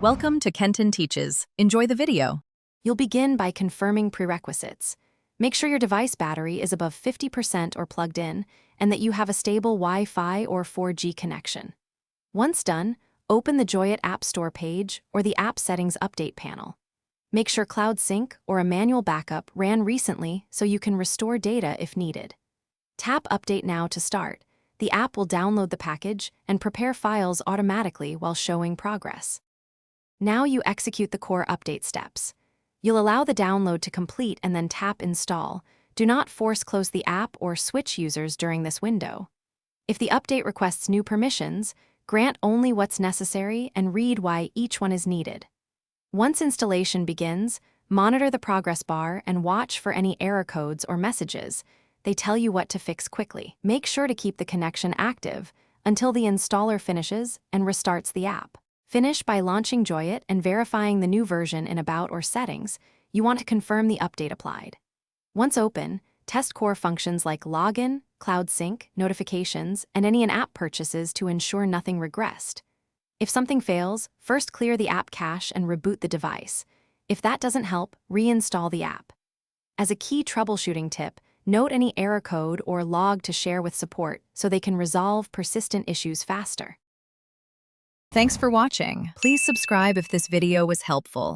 Welcome to Kenton Teaches. Enjoy the video. You'll begin by confirming prerequisites. Make sure your device battery is above 50% or plugged in, and that you have a stable Wi-Fi or 4G connection. Once done, open the Joyit App Store page or the App Settings Update panel. Make sure Cloud Sync or a manual backup ran recently so you can restore data if needed. Tap Update Now to start. The app will download the package and prepare files automatically while showing progress. Now you execute the core update steps. You'll allow the download to complete and then tap Install. Do not force close the app or switch users during this window. If the update requests new permissions, grant only what's necessary and read why each one is needed. Once installation begins, monitor the progress bar and watch for any error codes or messages. They tell you what to fix quickly. Make sure to keep the connection active until the installer finishes and restarts the app. Finish by launching Joyit and verifying the new version in About or Settings. You want to confirm the update applied. Once open, test core functions like login, cloud sync, notifications, and any in-app purchases to ensure nothing regressed. If something fails, first clear the app cache and reboot the device. If that doesn't help, reinstall the app. As a key troubleshooting tip, note any error code or log to share with support so they can resolve persistent issues faster. Thanks for watching. Please subscribe if this video was helpful.